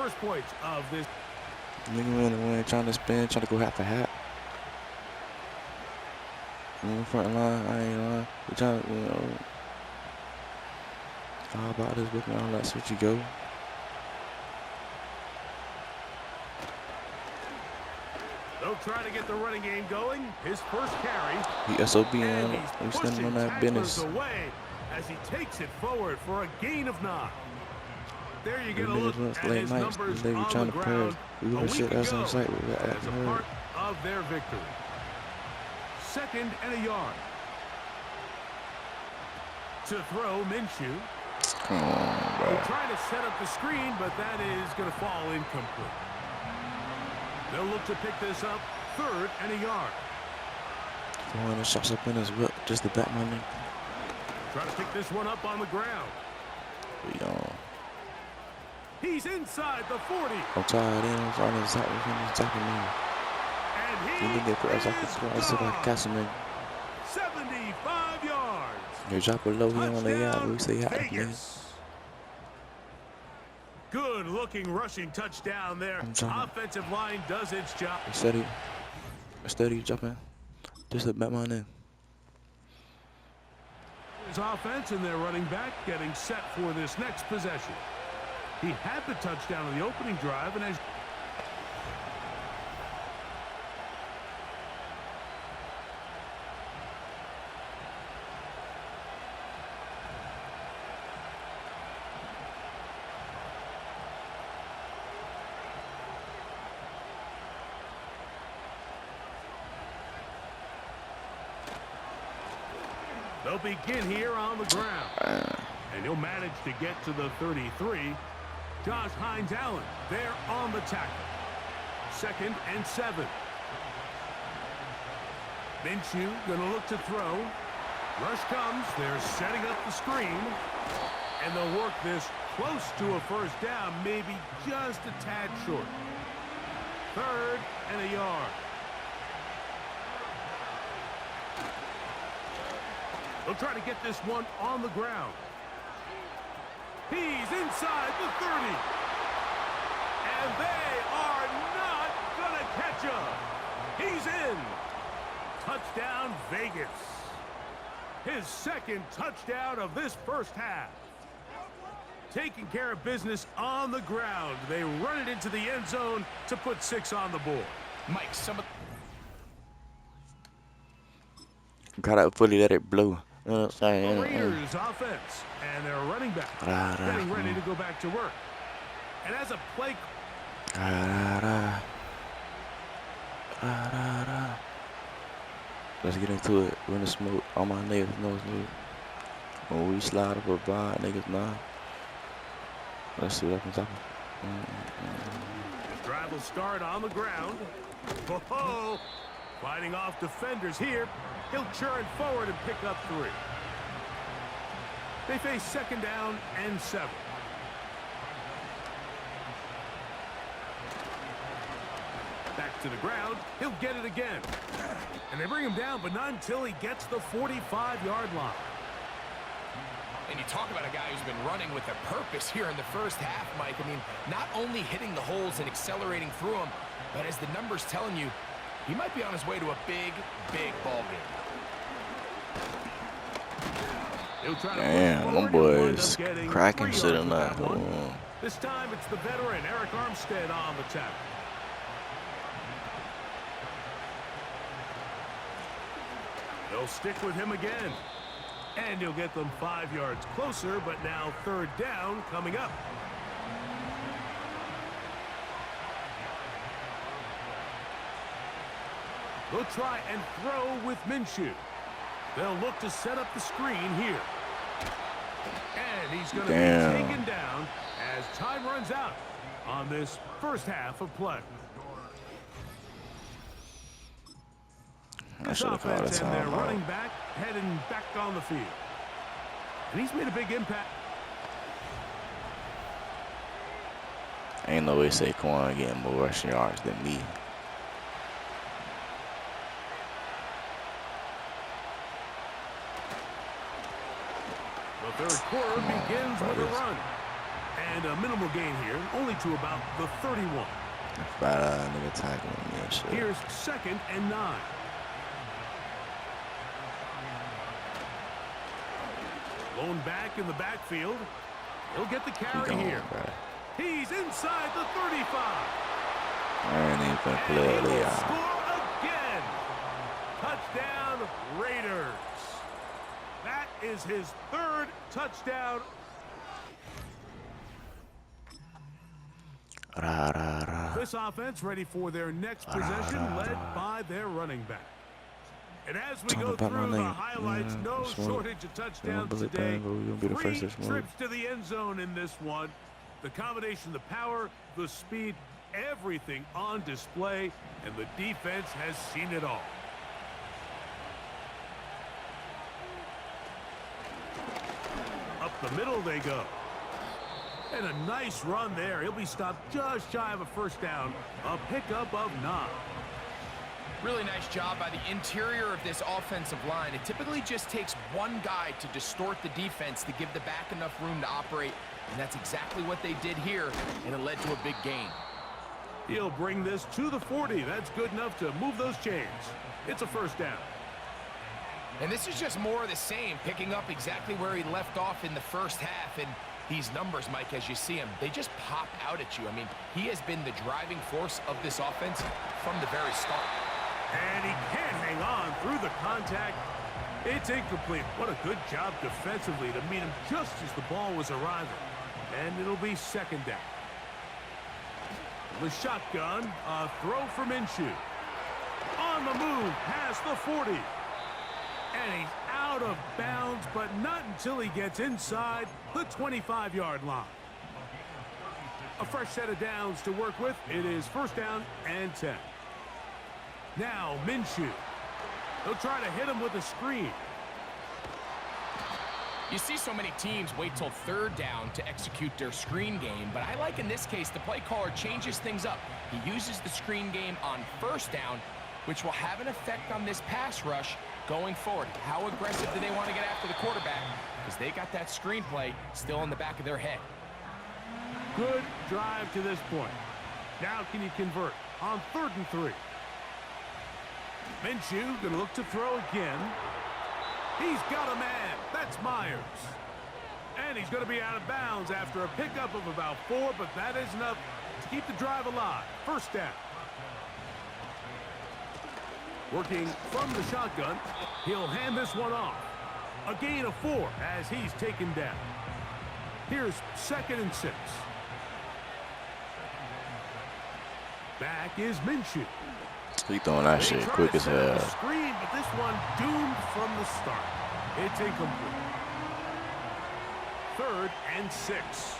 first points of this. Nigga win, trying to spin, trying to go half a hat. Front line, I ain't lying. We trying to, you know. How about this? Looking on that switch you go. They'll try to get the running game going. His first carry. He SOB and and he's standing on pushing that business. away as he takes it forward for a gain of 9. There you get a look at late his nights, numbers they were on trying the to ground we a were week shit that's ago on site with that as a part of their victory. 2nd and a yard. To throw, Minshew. Come on, bro. They're trying to set up the screen, but that is going to fall incomplete. They'll look to pick this up, 3rd and a yard. Throwing the shots up in his whip just to back my knee. Try to pick this one up on the ground. He's inside the 40. I'm tired. I'm trying to attack me. And he didn't get put. I see if I can catch him in. 75 yards. They drop it low. He on the yard. We say hi, Vegas. Good looking rushing touchdown there. Offensive line does its job. Steady jumping. Just to back my knee. His offense and their running back getting set for this next possession. He had the touchdown on the opening drive, and as they'll begin here on the ground. And he'll manage to get to the 33. Josh Hines-Allen there on the tackle. 2nd and 7. Minshew gonna look to throw. Rush comes. They're setting up the screen. And they'll work this close to a first down, maybe just a tad short. 3rd and a yard. They'll try to get this one on the ground. He's inside the 30. And they are not going to catch him. He's in. Touchdown, Vegas. His 2nd touchdown of this first half. Taking care of business on the ground. They run it into the end zone to put 6 on the board. Mike, some of Gotta fully let it blow. You know what I'm saying? The Raiders offense and their running back getting ready to go back to work. And as a play, let's get into it. We're in the smoke. All my niggas know it's new. When we slide up a bar, niggas nah. Let's see what happens. The drive will start on the ground. Oh, fighting off defenders here. He'll churn forward and pick up 3. They face 2nd down and 7. Back to the ground. He'll get it again. And they bring him down, but not until he gets the 45-yard line. And you talk about a guy who's been running with a purpose here in the first half, Mike. I mean, not only hitting the holes and accelerating through them, but as the numbers telling you, he might be on his way to a big, big ball game. Damn, them boys cracking shit in that. This time it's the veteran Eric Armstead on the tackle. They'll stick with him again. And he'll get them 5 yards closer, but now 3rd down coming up. They'll try and throw with Minshew. They'll look to set up the screen here. And he's going to be taken down as time runs out on this first half of play. This offense and their running back heading back on the field. And he's made a big impact. Ain't no way Saquon getting more rushing yards than me. The 3rd quarter begins with a run. And a minimal gain here, only to about the 31. Fat nigga tackling me and shit. Here's 2nd and 9. Blown back in the backfield. He'll get the carry here. Bro. He's inside the 35. I ain't even finna play And he it, will y'all. score again. Touchdown, Raiders. That is his 3rd touchdown. This offense ready for their next possession, led by their running back. And as we go through the highlights, no shortage of touchdowns today. 3 trips to the end zone in this one. The combination, the power, the speed, everything on display, and the defense has seen it all. Up the middle they go. And a nice run there. He'll be stopped just shy of a 1st down. A pickup of 9. Really nice job by the interior of this offensive line. It typically just takes one guy to distort the defense to give the back enough room to operate, and that's exactly what they did here, and it led to a big gain. He'll bring this to the 40. That's good enough to move those chains. It's a 1st down. And this is just more of the same, picking up exactly where he left off in the 1st half. And these numbers, Mike, as you see him, they just pop out at you. I mean, he has been the driving force of this offense from the very start. And he can't hang on through the contact. It's incomplete. What a good job defensively to meet him just as the ball was arriving. And it'll be 2nd down. The shotgun, a throw for Minshew. On the move, past the 40. And he's out of bounds, but not until he gets inside the 25-yard line. A fresh set of downs to work with. It is 1st down and 10. Now Minshew. They'll try to hit him with a screen. You see so many teams wait till 3rd down to execute their screen game, but I like in this case the play caller changes things up. He uses the screen game on 1st down, which will have an effect on this pass rush going forward. How aggressive do they want to get after the quarterback? Because they got that screenplay still in the back of their head. Good drive to this point. Now can you convert on 3rd and 3? Minshew going to look to throw again. He's got a man. That's Myers. And he's going to be out of bounds after a pickup of about 4, but that is enough to keep the drive alive. 1st down. Working from the shotgun, he'll hand this one off. A gain of 4 as he's taken down. Here's 2nd and 6. Back is Minshew. He throwing that shit quick as hell. Screen, but this one doomed from the start. It's incomplete. 3rd and 6.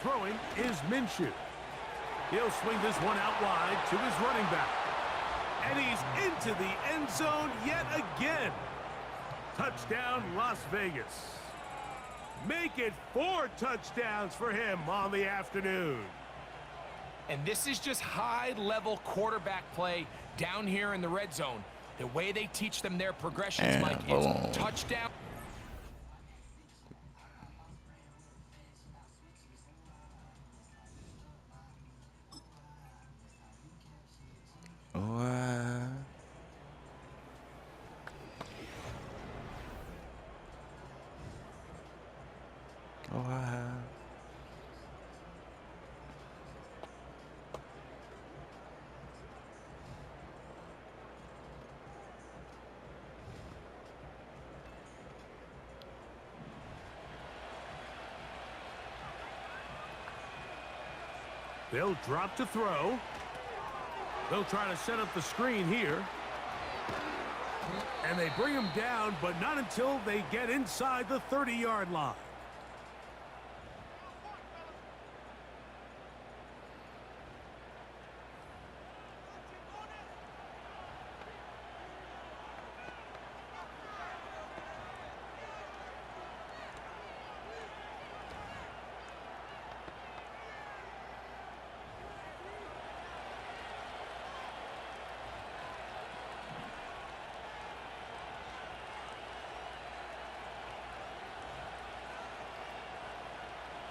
Throwing is Minshew. He'll swing this one out wide to his running back. And he's into the end zone yet again. Touchdown, Las Vegas. Make it 4 touchdowns for him on the afternoon. And this is just high-level quarterback play down here in the red zone. The way they teach them their progressions, Mike, it's touchdown. They'll drop to throw. They'll try to set up the screen here. And they bring him down, but not until they get inside the 30-yard line.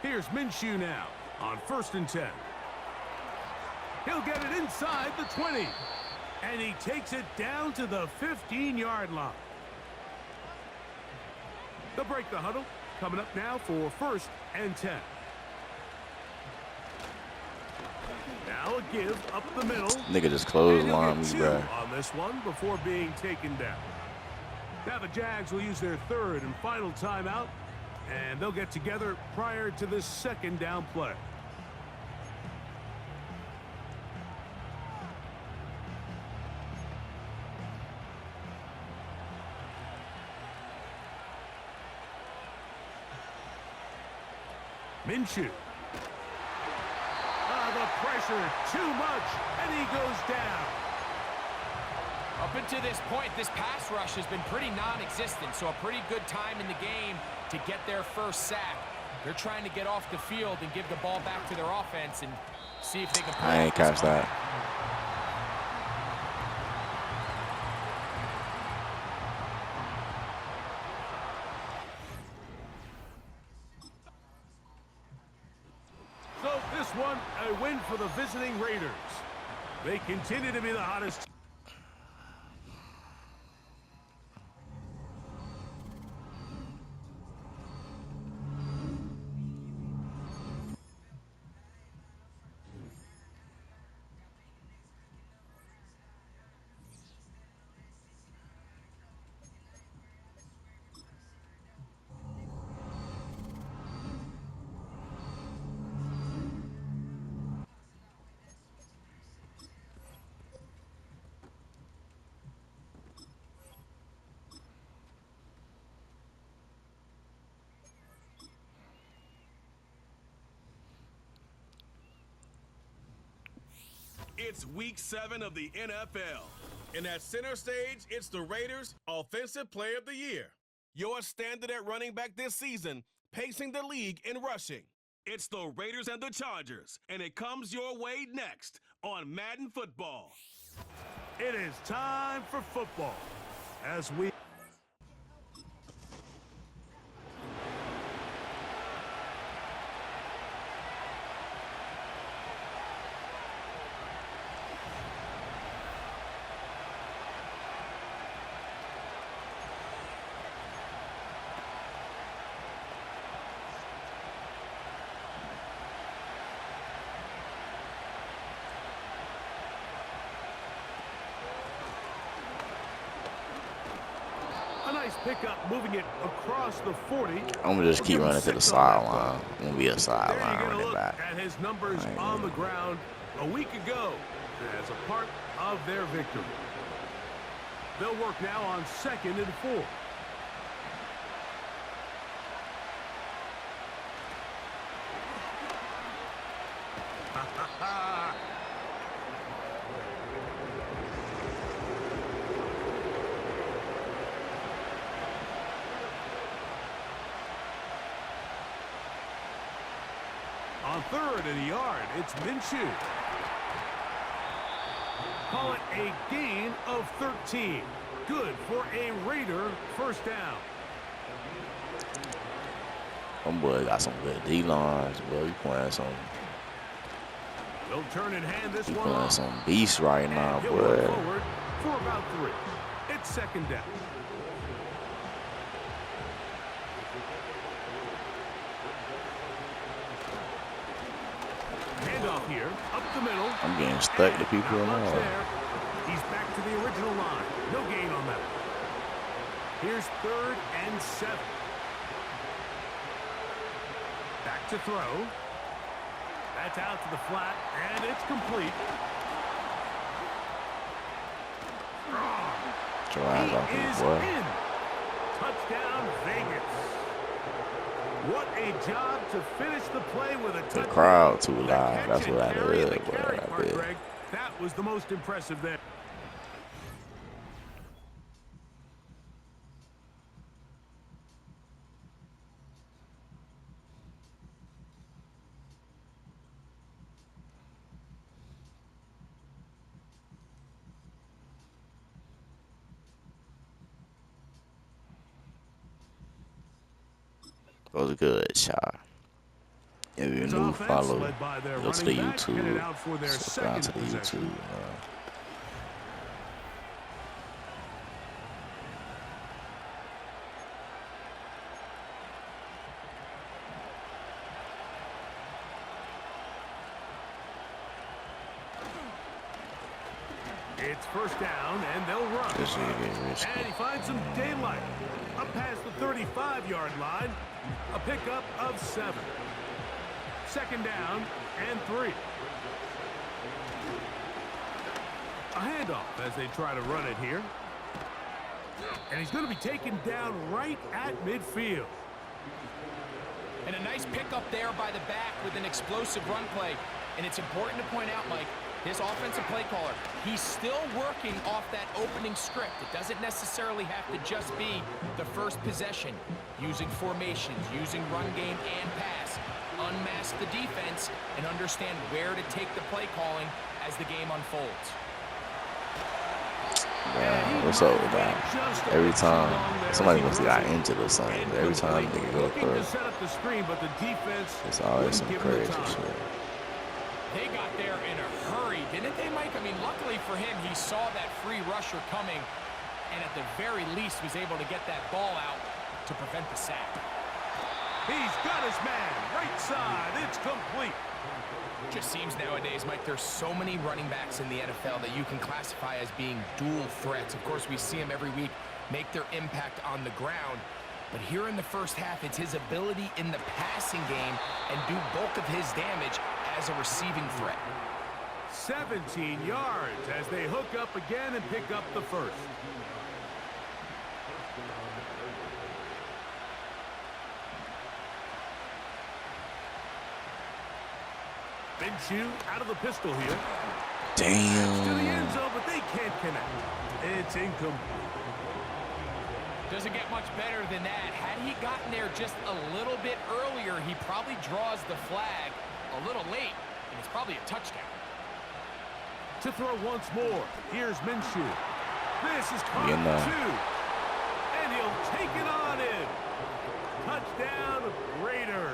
Here's Minshew now on 1st and 10. He'll get it inside the 20. And he takes it down to the 15-yard line. They'll break the huddle. Coming up now for 1st and 10. Now a give up the middle. Nigga just closed line me, bro. On this one before being taken down. Now the Jags will use their 3rd and final timeout, and they'll get together prior to this 2nd down play. Minshew. The pressure, too much, and he goes down. Up until this point, this pass rush has been pretty non-existent, so a pretty good time in the game to get their first sack. They're trying to get off the field and give the ball back to their offense and see if they can. I ain't catch that. So this one, a win for the visiting Raiders. They continue to be the hottest. It's week 7 of the NFL. And at center stage, it's the Raiders' Offensive Player of the Year. Your standard at running back this season, pacing the league in rushing. It's the Raiders and the Chargers, and it comes your way next on Madden Football. It is time for football as we... A nice pickup, moving it across the 40. I'm gonna just keep running to the sideline. I'm gonna be a There sideline you're running look back. at his numbers on the ground a week ago as a part of their victory. They'll work now on 2nd and 4. On 3rd and a yard, it's Minshew. Call it a gain of 13. Good for a Raider first down. Them boy got some good D-lines, boy. We playing some. They'll turn and hand this We one playing off. some beast right now, And he'll run boy. forward for about 3. It's 2nd down. Handoff here, up the middle. I'm getting stuck to people Not and much all. there. He's back to the original line. No gain on that. Here's 3rd and 7. Back to throw. That's out to the flat, and it's complete. Get your eyes off He me, is boy. in. Touchdown, Vegas. What a job to finish the play with a The touchdown. crowd too The loud. catch That's and what I carry and did, the boy. carry I part, did. Greg. That was the most impressive there. It was a good shot. If you're His new, offense, follow. led by their Go to the running back, headed YouTube. out for their Subscribe to second the possession. YouTube. It's first down, and they'll run. This is getting risky. And he finds some daylight. Up past the 35-yard line. A pickup of 7. Second down and 3. A handoff as they try to run it here. And he's going to be taken down right at midfield. And a nice pickup there by the back with an explosive run play. And it's important to point out, Mike, his offensive play caller, he's still working off that opening script. It doesn't necessarily have to just be the first possession. Using formations, using run game and pass. Unmask the defense and understand where to take the play calling as the game unfolds. Man, what's up with that? Every time somebody must have got injured or something. Every time they go through, it's always some crazy shit. They got there in a hurry, didn't they, Mike? I mean, luckily for him, he saw that free rusher coming and at the very least was able to get that ball out to prevent the sack. He's got his man, right side, it's complete. Just seems nowadays, Mike, there's so many running backs in the NFL that you can classify as being dual threats. Of course, we see them every week make their impact on the ground. But here in the first half, it's his ability in the passing game and do bulk of his damage as a receiving threat. 17 yards as they hook up again and pick up the first. Minshew out of the pistol here. To the end Damn. zone, but they can't connect. It's incomplete. Doesn't get much better than that. Had he gotten there just a little bit earlier, he probably draws the flag a little late, and it's probably a touchdown. To throw once more. Here's Minshew. This is caught 2. And he'll take it on in. Touchdown, Raiders.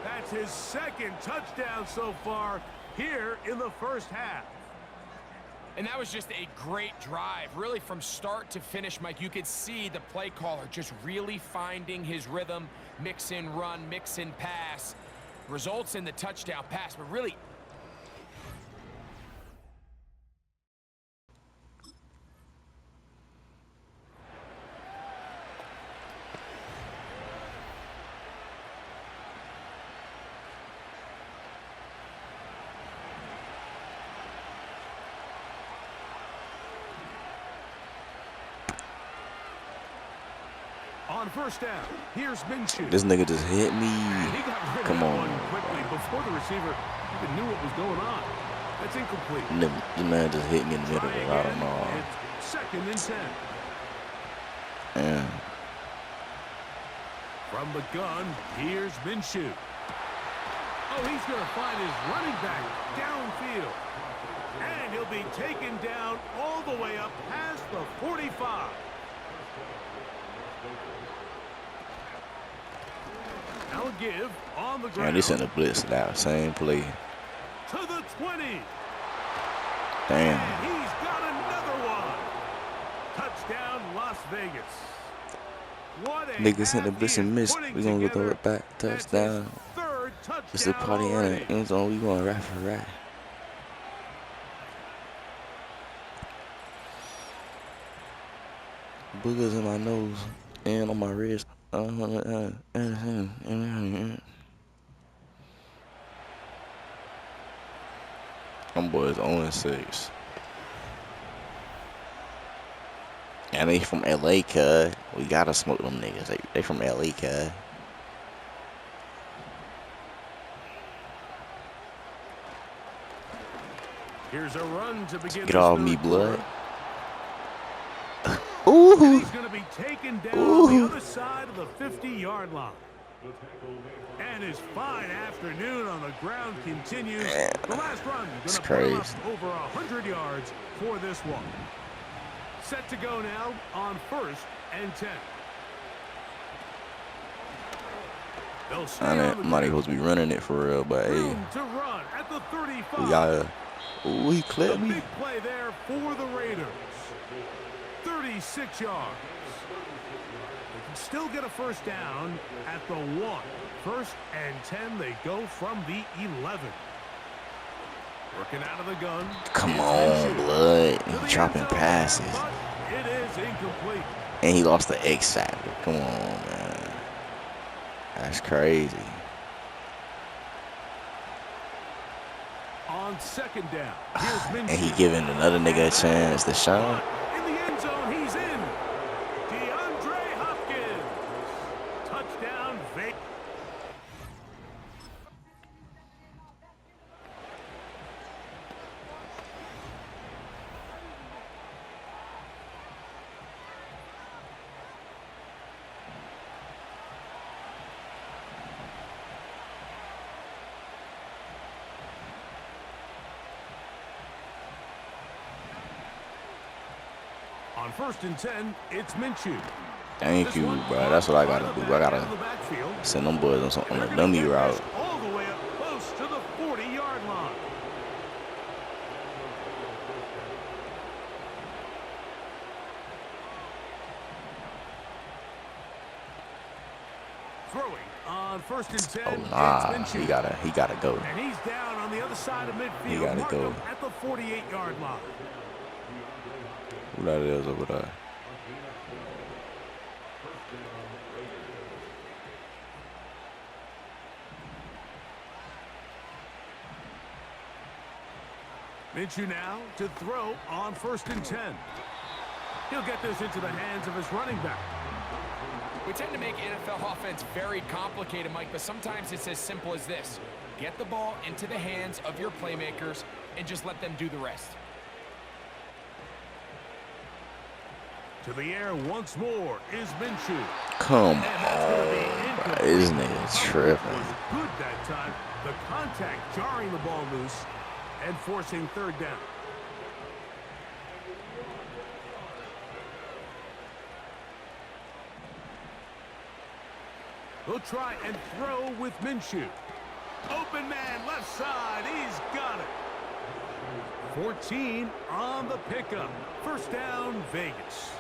That's his second touchdown so far here in the first half. And that was just a great drive, really from start to finish, Mike. You could see the play caller just really finding his rhythm, mix in run, mix in pass, results in the touchdown pass, but really On first down, here's Minshew. This nigga just hit me. He got rid of Come that on. one quickly before the receiver even knew what was going on. That's incomplete. The man just hit me in the middle. Try I don't again. know. It's second and 10. Man. From the gun, here's Minshew. Oh, he's going to find his running back downfield. And he'll be taken down all the way up past the 45. Now a give on the ground. Man, they sent a blitz that same play. To the 20. Damn. And he's got another one. Touchdown, Las Vegas. What a Niggas sent the half blitz he and is missed. putting We gonna go throw together. it back. That's his Touchdown. third touchdown It's the party in already. the end zone. We going right for right. Boogers in my nose and on my wrist. Them boys 0-6. And they from LA, cuz. We gotta smoke them niggas. They from LA, cuz. Here's a run to begin. Get off this me, third blood. quarter. Ooh. And he's going to be taken down on the other side of the 50-yard line. And his fine afternoon on the ground continues. The last run going to put him up over 100 yards for this one. Set to go now on first and 10. They'll stay I'm on not the even ground. supposed to be running it for real, but hey, Room to run at the 35. we gotta. Ooh, he The clipped me. big play there for the Raiders. 36 yards. They can still get a first down at the 1. First and 10, they go from the 11. Working out of the gun. Come It's on, Minshew. blood. To the He dropping end zone, passes. but it is incomplete. And he lost the X factor. Come on, man. That's crazy. On second down, here's Minshew. And he giving another nigga a chance to shine. In the end zone, he's in. DeAndre Hopkins. Touchdown, Vegas. On first and 10, it's Minshew. Thank you, bro. That's what I gotta do. I gotta send them boys on a dummy route. All the way up close to the 40-yard line. Throwing on first and 10. Oh nah, it's Minshew. he gotta go. And he's down on the other side of midfield. He gotta Mark go. him at the 48-yard line. Who that is over there? Minshew now to throw on first and 10. He'll get this into the hands of his running back. We tend to make NFL offense very complicated, Mike, but sometimes it's as simple as this. Get the ball into the hands of your playmakers and just let them do the rest. To the air once more is Minshew. Come And that's going to be on, bro. incomplete. This nigga tripping. Was good that time. The contact jarring the ball loose and forcing third down. He'll try and throw with Minshew. Open man, left side. He's got it. 14 on the pickup. First down, Vegas.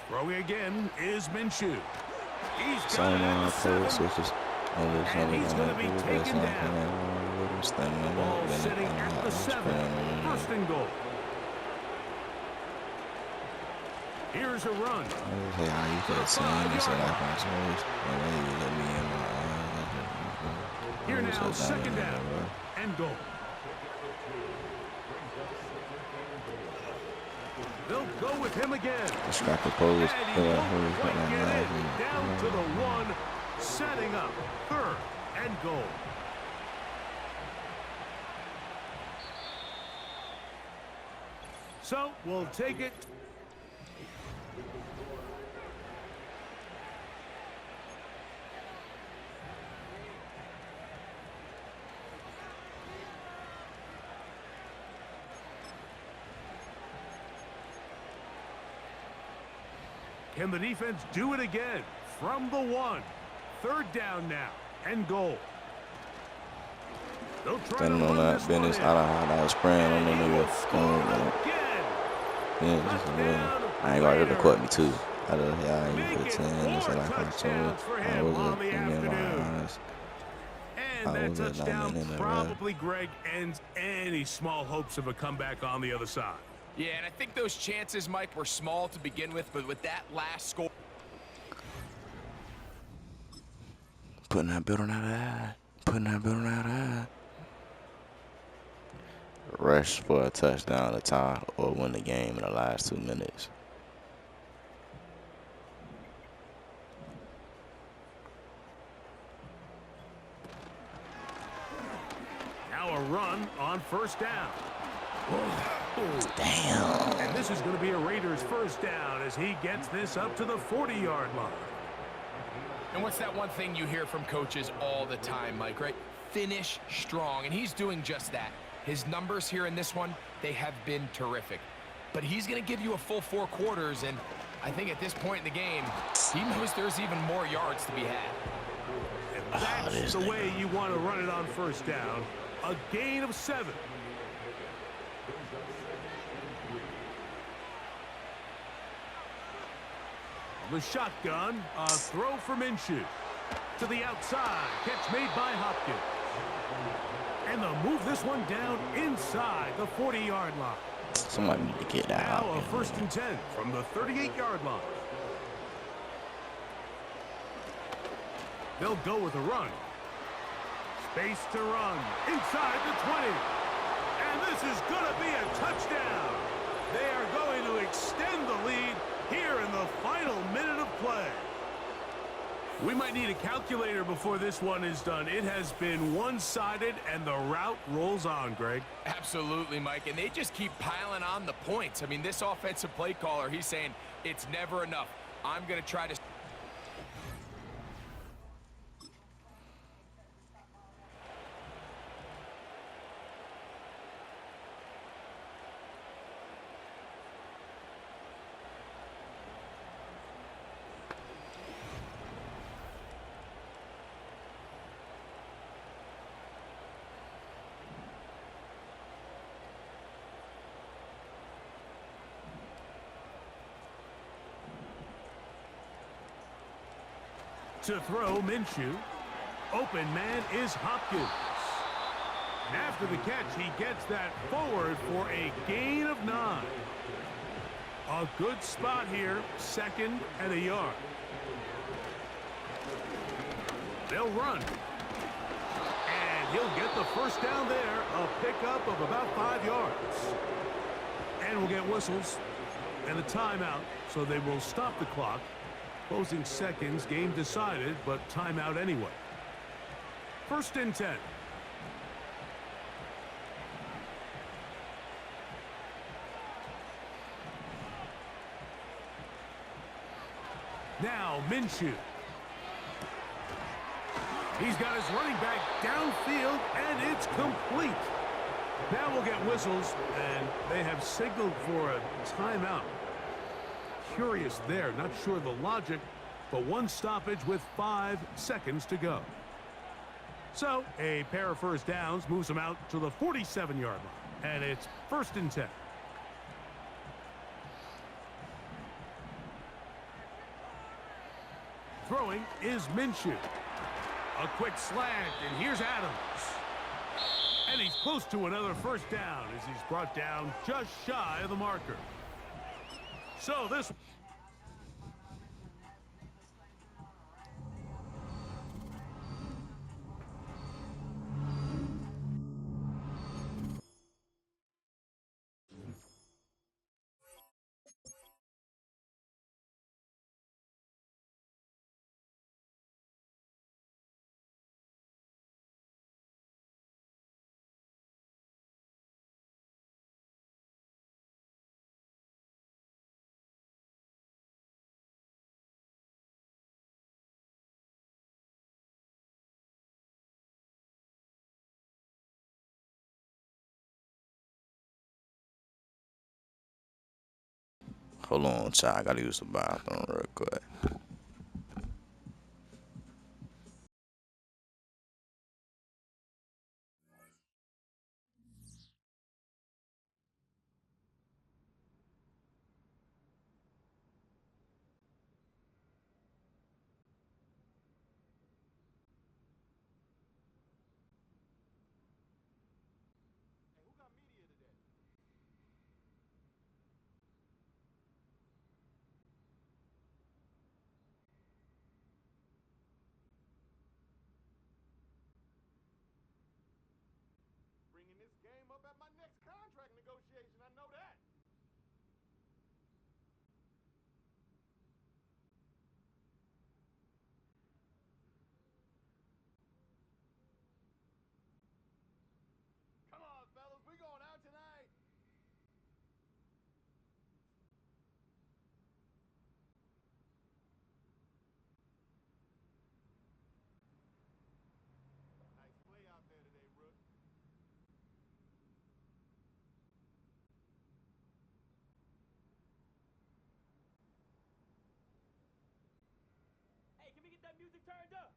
Throwing again is Minshew. He's got it at the 7. And he's going to be taken down. Ball sitting at the 7. First and goal. Here's a run. Here now, second down and goal. They'll go with him again. Scrap the pose. And he won't quite get it. Down to the 1, setting up third and goal. So we'll take it. Can the defense do it again from the 1? Third down now and goal. They'll try to Standing on run that this business, one in. I was spraying on the And he will nigga. score again. Yeah, just a little. Touchdown, I ain't gonna Raiders. quit me too. I ain't Make put it 10 and four shit like that. touchdowns for him on the afternoon. And I that was at touchdown 9 in the probably, Greg, ends any small hopes of a comeback on the other side. Yeah, and I think those chances, Mike, were small to begin with, but with that last score. Putting that building out of that. Putting that building out of that. Rush for a touchdown to tie or win the game in the last 2 minutes. Now a run on first down. Damn. And this is going to be a Raiders first down as he gets this up to the 40-yard line. And what's that one thing you hear from coaches all the time, Mike, right? Finish strong, and he's doing just that. His numbers here in this one, they have been terrific. but he's going to give you a full 4 quarters, and I think at this point in the game, he knows there's even more yards to be had. And that's the way you want to run it on first down. A gain of 7. The shotgun, a throw for Minshew. To the outside, catch made by Hopkins. And they'll move this one down inside the 40-yard line. Somebody need to get that out. Now a 1st and 10 from the 38-yard line. They'll go with a run. Space to run inside the 20. And this is going to be a touchdown. They are going to extend the lead here in the final minute of play. We might need a calculator before this one is done. It has been one-sided, and the route rolls on, Greg. Absolutely, Mike, and they just keep piling on the points. I mean, this offensive play caller, he's saying it's never enough. I'm going to try to... To throw, Minshew. Open man is Hopkins. And after the catch, he gets that forward for a gain of 9. A good spot here, 2nd and a yard. They'll run. And he'll get the first down there, a pickup of about 5 yards. And we'll get whistles and a timeout, so they will stop the clock. Closing seconds, game decided, but timeout anyway. 1st and 10. Now Minshew. He's got his running back downfield, and it's complete. Now we'll get whistles, and they have signaled for a timeout. Curious there, not sure the logic, but one stoppage with 5 seconds to go. So a pair of first downs moves them out to the 47-yard line, and it's 1st and 10. Throwing is Minshew. A quick slant, and here's Adams. And he's close to another first down as he's brought down just shy of the marker. So this... Hold on, child. I gotta use the bathroom real quick. turned up.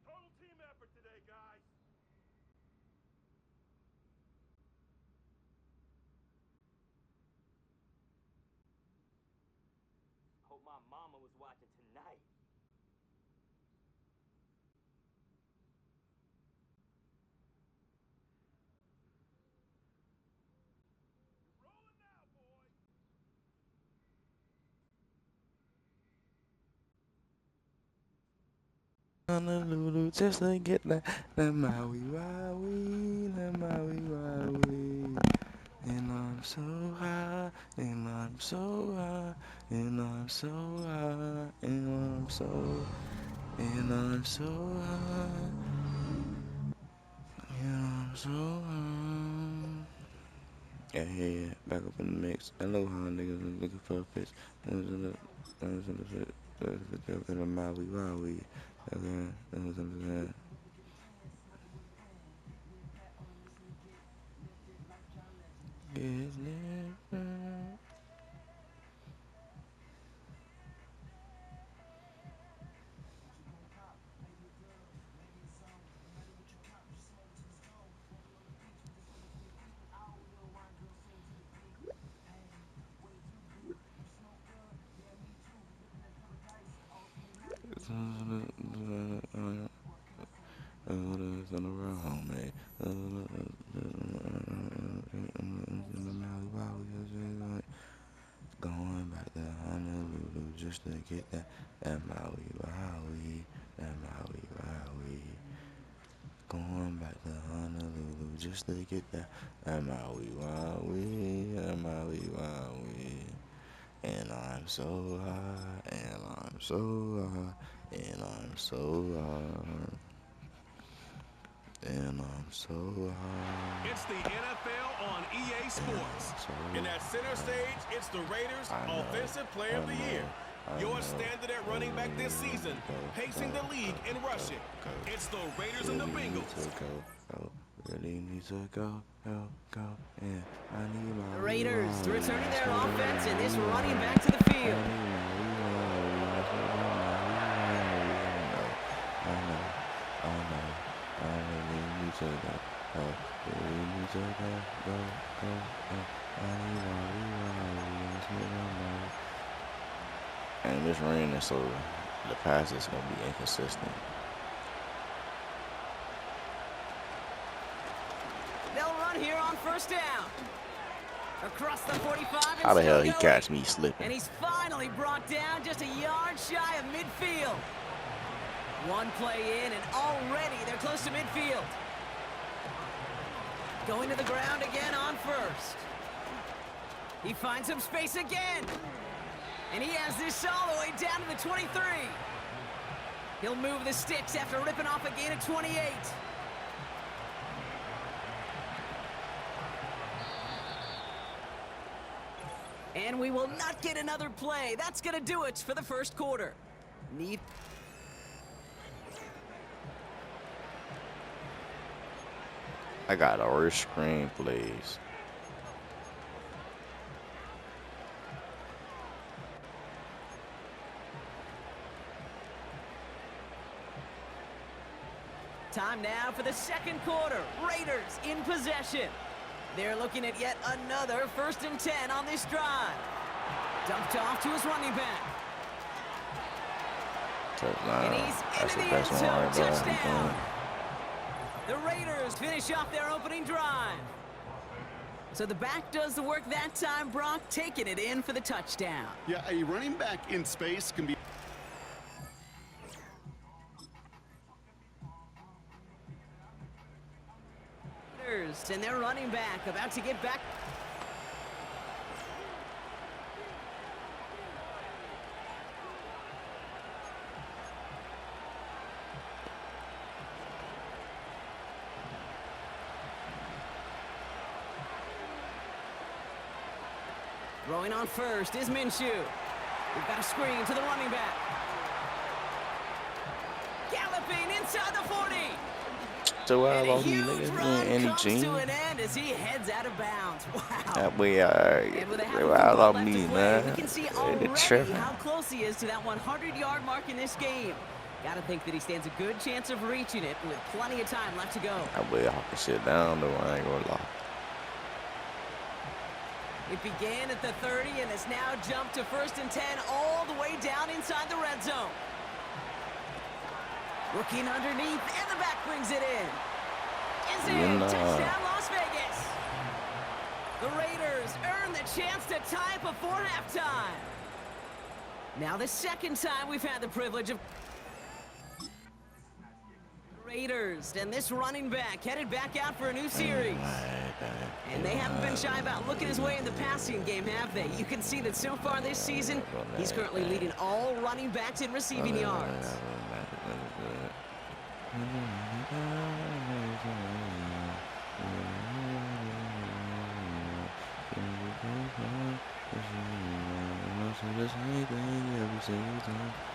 Total team effort today, guys. Hope my mama was watching tonight. You're rolling now, boys. Honolulu, just to get that Maui Wowie, that Maui Wowie. And I'm so high, and I'm so high, and I'm so high, and I'm so high, and I'm so high. Yeah, back up in the mix. Aloha, niggas looking for a fish. In a Maui Wowie. Going back to Honolulu just to get that Maui Wowie, that Maui Wowie. Going back to Honolulu just to get that Maui Wowie, that Maui Wowie. And I'm so high, and I'm so high, and I'm so high, and I'm so high. It's the NFL on EA Sports. In that center stage, it's the Raiders' Offensive Player of the Year. Your standard at running back this season, pacing the league in rushing. It's the Raiders and the Bengals. Really need to go, and I need my The Raiders returning their offense and this running back to the field. And it's raining, so the pass is going to be inconsistent. They'll run here on first down. Across the 45. How the hell he catch me slipping? And he's finally brought down just a yard shy of midfield. One play in, and already they're close to midfield. Going to the ground again on first. He finds some space again. And he has this all the way down to the 23. He'll move the sticks after ripping off a gain of 28. And we will not get another play. That's going to do it for the first quarter. I got a worst screen plays. Time now for the second quarter. Raiders in possession. They're looking at yet another 1st and 10 on this drive. Dumped off to his running back. And he's into the end zone. Touchdown. The Raiders finish off their opening drive. So the back does the work that time, Brock, taking it in for the touchdown. Yeah, a running back in space can be... And their running back about to get back. Throwing on first is Minshew. We've got a screen to the running back. Galloping inside the 40. So And a all these huge niggas run doing any comes to team. an end as he heads out of bounds. Wow. That way, And with a half they of were football all left me, to play, man. we can see They already tripping. how close he is to that 100-yard mark in this game. Gotta think that he stands a good chance of reaching it with plenty of time left to go. That way, I can sit down though. I ain't gonna lie. It began at the 30 and has now jumped to 1st and 10 all the way down inside the red zone. Looking underneath, and the back brings it in. Is in. Touchdown, Las Vegas. The Raiders earn the chance to tie it before halftime. Now the second time we've had the privilege of Raiders, and this running back headed back out for a new series. And they haven't been shy about looking his way in the passing game, have they? You can see that so far this season, he's currently leading all running backs in receiving yards.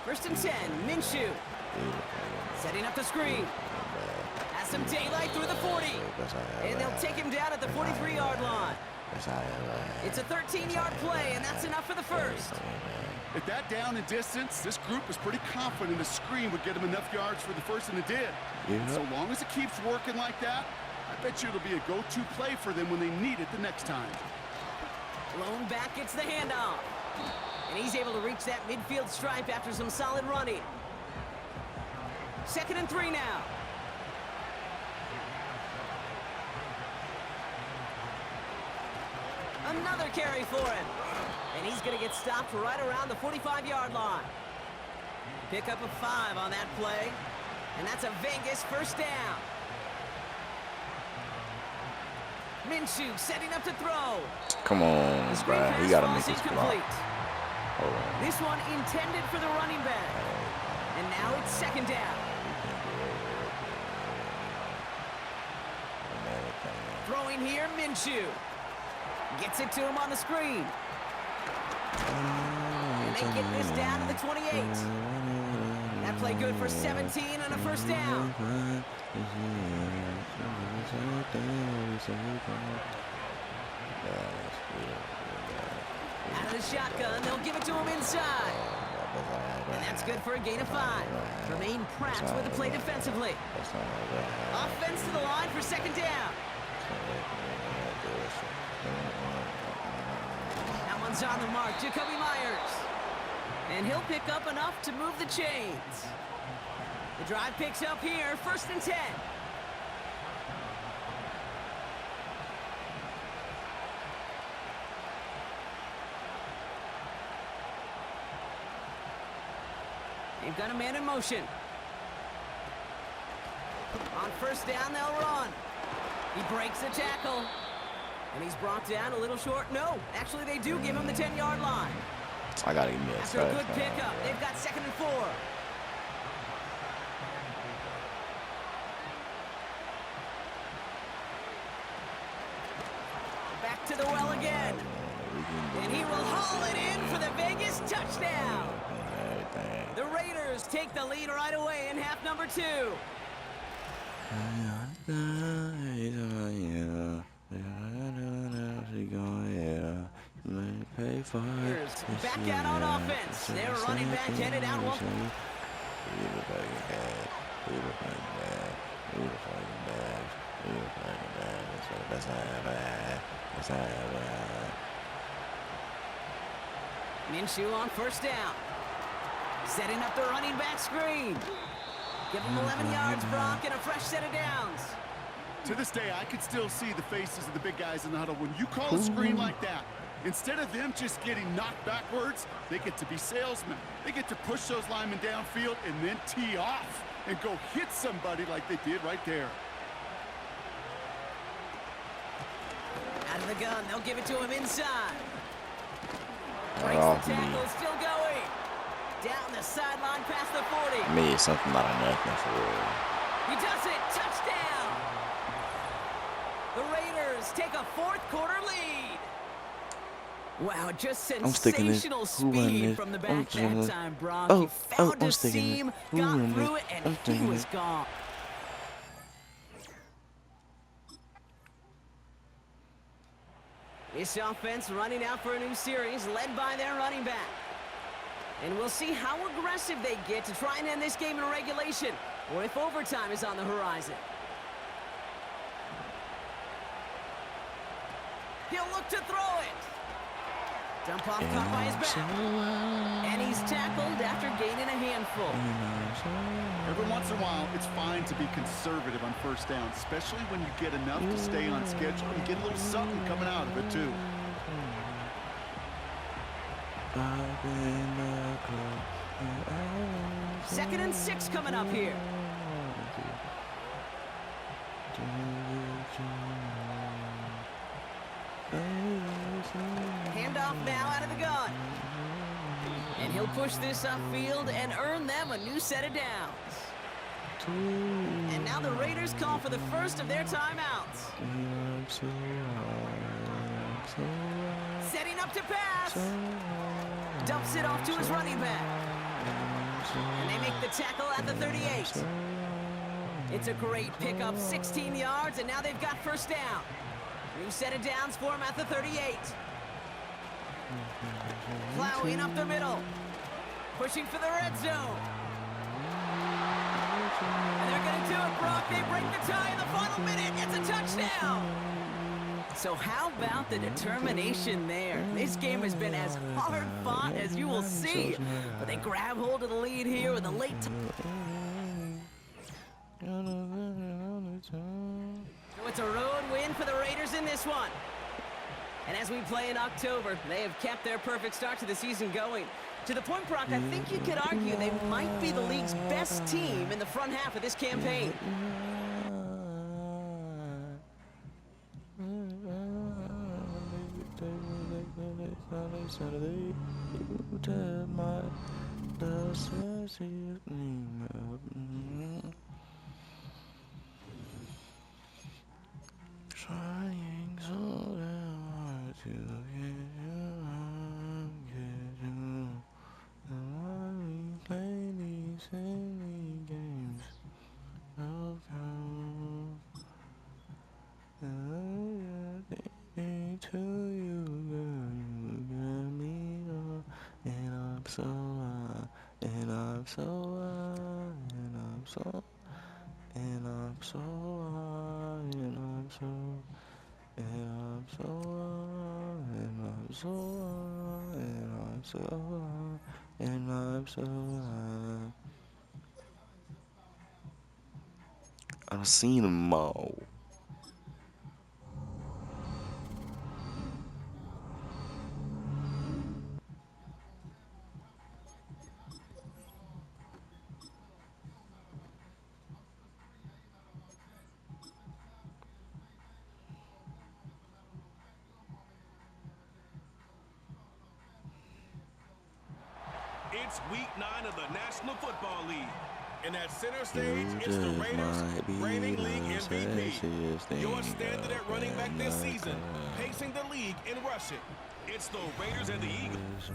First and 10, Minshew. Setting up the screen. Has some daylight through the 40. And they'll take him down at the 43-yard line. It's a 13-yard play, and that's enough for the first. At that down and distance, this group was pretty confident a screen would get them enough yards for the first, and it did. So long as it keeps working like that, I bet you it'll be a go-to play for them when they need it the next time. Lone back gets the handoff. And he's able to reach that midfield stripe after some solid running. 2nd and 3 now. Another carry for him. And he's going to get stopped right around the 45-yard line. Pick up a 5 on that play. And that's a Vegas first down. Minshew setting up to throw. Come on, bro. He gotta make this block. Hold on. This one intended for the running back. And now it's 2nd down. Throwing here, Minshew. Gets it to him on the screen. And they get this down to the 28. That play good for 17 and a first down. Out of the shotgun, they'll give it to him inside. And that's good for a gain of 5. Remain Pratt with the play defensively. Offense to the line for 2nd down. That one's on the mark, Jacoby Myers. And he'll pick up enough to move the chains. The drive picks up here, 1st and 10. They've got a man in motion. On 1st down, they'll run. He breaks the tackle. And he's brought down a little short. No, actually they do give him the 10-yard line. I gotta give me a After a good pickup, they've got 2nd and 4. Back to the well again. And he will haul it in for the Vegas touchdown. The Raiders take the lead right away in half number 2. Back out on offense. They're running back headed out one. Minshew on 1st down. Setting up the running back screen. Give him 11 yards, Brock, and a fresh set of downs. To this day, I could still see the faces of the big guys in the huddle. When you call a screen like that, instead of them just getting knocked backwards, they get to be salesmen. They get to push those linemen downfield and then tee off and go hit somebody like they did right there. Out of the gun, they'll give it to him inside. Breaks the tackle, still going. Down the sideline past the 40. Me, something out of nothing for real. He does it. Touchdown. The Raiders take a 4th quarter lead. Wow, just sensational speed from the back that time, Brock. He found a seam, got through it, and he was gone. This offense running out for a new series, led by their running back. And we'll see how aggressive they get to try and end this game in regulation, or if overtime is on the horizon. He'll look to throw it. Dump off caught by his back. And he's tackled after gaining a handful. Every once in a while, it's fine to be conservative on first down, especially when you get enough to stay on schedule and get a little something coming out of it, too. Second and 6 coming up here. Handoff now out of the gun. And he'll push this upfield and earn them a new set of downs. And now the Raiders call for the first of their timeouts. Setting up to pass. Dumps it off to his running back. And they make the tackle at the 38. It's a great pickup, 16 yards, and now they've got first down. New set of downs for him at the 38. Plowing up the middle. Pushing for the red zone. And they're going to do it, Brock. They break the tie in the final minute. It's a touchdown. So how about the determination there? This game has been as hard fought as you will see. But they grab hold of the lead here with a late So it's a road win for the Raiders in this one. And as we play in October, they have kept their perfect start to the season going. To the point, Brock, I think you could argue they might be the league's best team in the front half of this campaign. Trying so damn hard to get you. And while we play these silly games of love, and I think to you, girl, you got me on, and I'm so and I'm so and I'm so. And I'm so and I'm so and I'm so and I'm so and I'm so and I'm so I've seen them all. It's week 9 of the National Football League. And at center stage, it's the Raiders, reigning league MVP. Your standard at running back this season, pacing the league in rushing. It's the Raiders and the Eagles.